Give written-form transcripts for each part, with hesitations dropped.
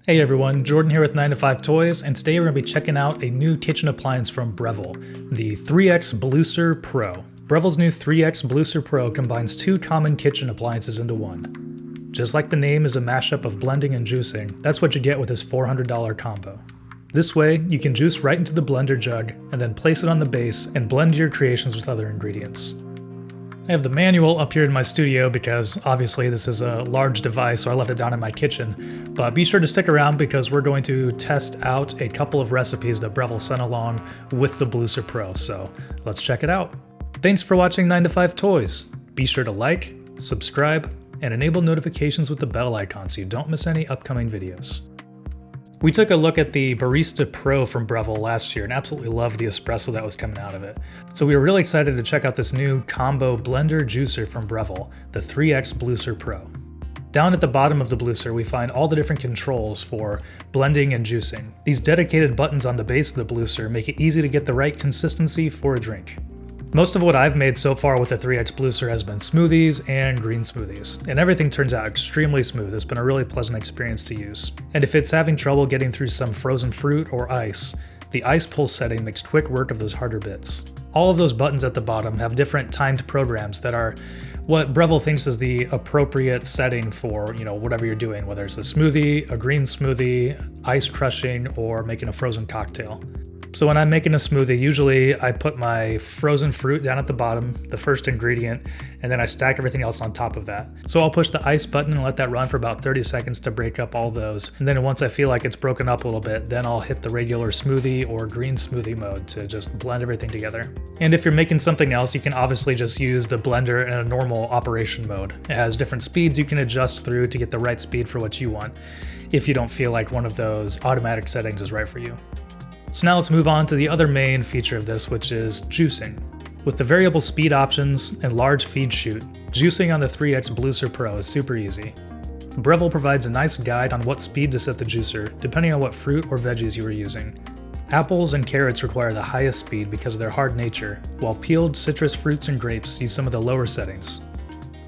Hey everyone, Jordan here with 9 to 5 Toys, and today we're going to be checking out a new kitchen appliance from Breville, the 3X Bluicer Pro. Breville's new 3X Bluicer Pro combines two common kitchen appliances into one. Just like the name is a mashup of blending and juicing, that's what you get with this $400 combo. This way, you can juice right into the blender jug and then place it on the base and blend your creations with other ingredients. I have the manual up here in my studio because obviously this is a large device, so I left it down in my kitchen. But be sure to stick around because we're going to test out a couple of recipes that Breville sent along with the Bluicer Pro, so let's check it out. Thanks for watching 9 to 5 Toys. Be sure to like, subscribe, and enable notifications with the bell icon so you don't miss any upcoming videos. We took a look at the Bluicer Pro from Breville last year and absolutely loved the espresso that was coming out of it. So we were really excited to check out this new combo blender juicer from Breville, the 3X Bluicer Pro. Down at the bottom of the Bluicer, we find all the different controls for blending and juicing. These dedicated buttons on the base of the Bluicer make it easy to get the right consistency for a drink. Most of what I've made so far with the 3X Bluicer has been smoothies and green smoothies, and everything turns out extremely smooth. It's been a really pleasant experience to use. And if it's having trouble getting through some frozen fruit or ice, the ice pull setting makes quick work of those harder bits. All of those buttons at the bottom have different timed programs that are what Breville thinks is the appropriate setting for, whatever you're doing, whether it's a smoothie, a green smoothie, ice crushing, or making a frozen cocktail. So when I'm making a smoothie, usually I put my frozen fruit down at the bottom, the first ingredient, and then I stack everything else on top of that. So I'll push the ice button and let that run for about 30 seconds to break up all those. And then once I feel like it's broken up a little bit, then I'll hit the regular smoothie or green smoothie mode to just blend everything together. And if you're making something else, you can obviously just use the blender in a normal operation mode. It has different speeds you can adjust through to get the right speed for what you want, if you don't feel like one of those automatic settings is right for you. So now let's move on to the other main feature of this, which is juicing. With the variable speed options and large feed chute, juicing on the 3X Bluicer Pro is super easy. Breville provides a nice guide on what speed to set the juicer, depending on what fruit or veggies you are using. Apples and carrots require the highest speed because of their hard nature, while peeled citrus fruits and grapes use some of the lower settings.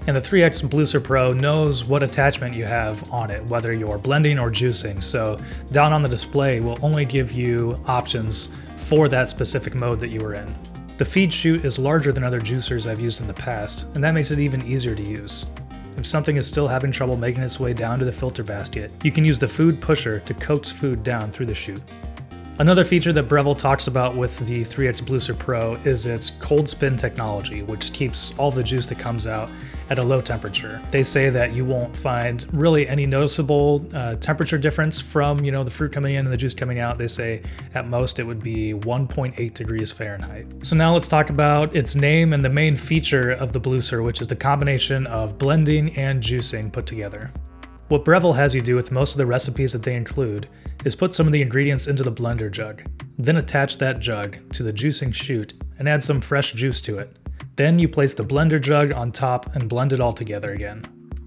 And the 3X Bluicer Pro knows what attachment you have on it, whether you're blending or juicing, so down on the display will only give you options for that specific mode that you are in. The feed chute is larger than other juicers I've used in the past, and that makes it even easier to use. If something is still having trouble making its way down to the filter basket, you can use the food pusher to coax food down through the chute. Another feature that Breville talks about with the 3X Bluicer Pro is its cold spin technology, which keeps all the juice that comes out at a low temperature. They say that you won't find really any noticeable temperature difference from the fruit coming in and the juice coming out. They say at most it would be 1.8 degrees Fahrenheit. So now let's talk about its name and the main feature of the Bluicer, which is the combination of blending and juicing put together. What Breville has you do with most of the recipes that they include is put some of the ingredients into the blender jug, then attach that jug to the juicing chute and add some fresh juice to it. Then you place the blender jug on top and blend it all together again.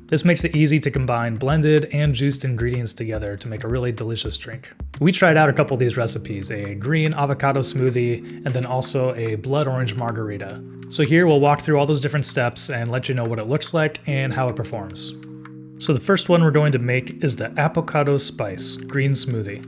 This makes it easy to combine blended and juiced ingredients together to make a really delicious drink. We tried out a couple of these recipes, a green avocado smoothie and then also a blood orange margarita. So here we'll walk through all those different steps and let you know what it looks like and how it performs. So the first one we're going to make is the avocado spice green smoothie.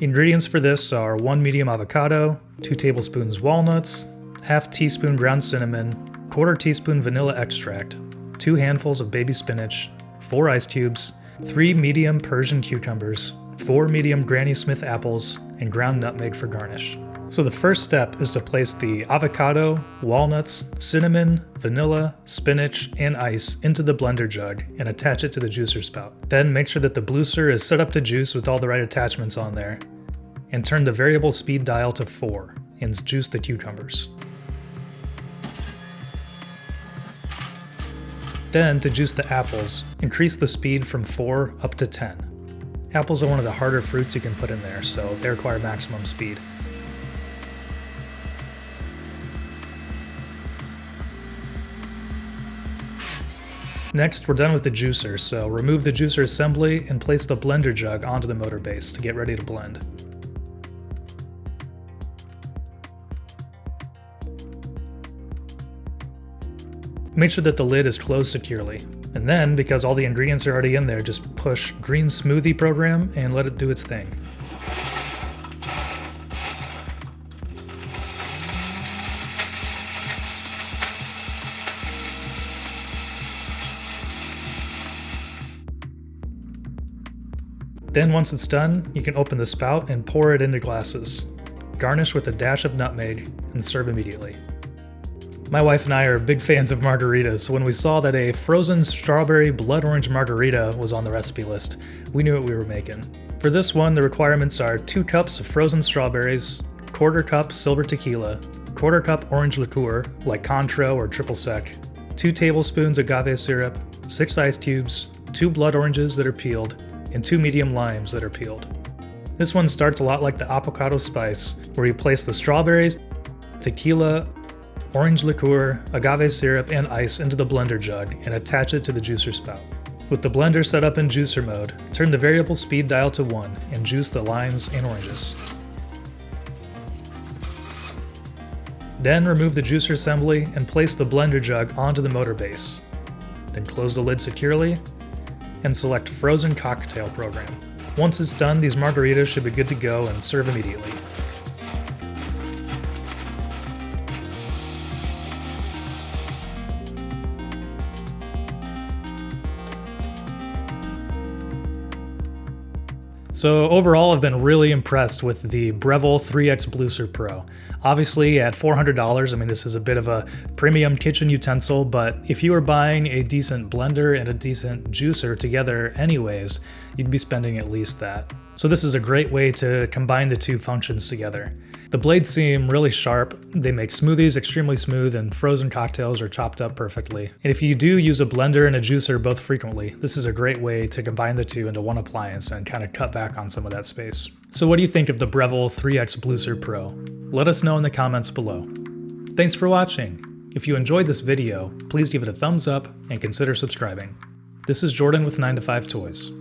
Ingredients for this are 1 medium avocado, 2 tablespoons walnuts, half teaspoon ground cinnamon, 1/4 teaspoon vanilla extract, 2 handfuls of baby spinach, 4 ice cubes, 3 medium Persian cucumbers, 4 medium Granny Smith apples, and ground nutmeg for garnish. So the first step is to place the avocado, walnuts, cinnamon, vanilla, spinach, and ice into the blender jug and attach it to the juicer spout. Then make sure that the Bluicer is set up to juice with all the right attachments on there, and turn the variable speed dial to 4 and juice the cucumbers. Then to juice the apples, increase the speed from 4 up to 10. Apples are one of the harder fruits you can put in there, so they require maximum speed. Next, we're done with the juicer, so remove the juicer assembly and place the blender jug onto the motor base to get ready to blend. Make sure that the lid is closed securely. And then, because all the ingredients are already in there, just push Green Smoothie Program and let it do its thing. Then once it's done, you can open the spout and pour it into glasses. Garnish with a dash of nutmeg and serve immediately. My wife and I are big fans of margaritas, so when we saw that a frozen strawberry blood orange margarita was on the recipe list, we knew what we were making. For this one, the requirements are 2 cups of frozen strawberries, 1/4 cup silver tequila, 1/4 cup orange liqueur, like Contro or Triple Sec, 2 tablespoons agave syrup, 6 ice cubes, 2 blood oranges that are peeled, and 2 medium limes that are peeled. This one starts a lot like the avocado spice, where you place the strawberries, tequila, orange liqueur, agave syrup, and ice into the blender jug and attach it to the juicer spout. With the blender set up in juicer mode, turn the variable speed dial to 1 and juice the limes and oranges. Then remove the juicer assembly and place the blender jug onto the motor base. Then close the lid securely and select Frozen Cocktail Program. Once it's done, these margaritas should be good to go and serve immediately. So overall, I've been really impressed with the Breville 3X Bluicer Pro. Obviously at $400, I mean, this is a bit of a premium kitchen utensil, but if you were buying a decent blender and a decent juicer together anyways, you'd be spending at least that. So this is a great way to combine the two functions together. The blades seem really sharp, they make smoothies extremely smooth, and frozen cocktails are chopped up perfectly. And if you do use a blender and a juicer both frequently, this is a great way to combine the two into one appliance and kind of cut back on some of that space. So what do you think of the Breville 3X Bluicer Pro? Let us know in the comments below. Thanks for watching. If you enjoyed this video, please give it a thumbs up and consider subscribing. This is Jordan with 9to5 Toys.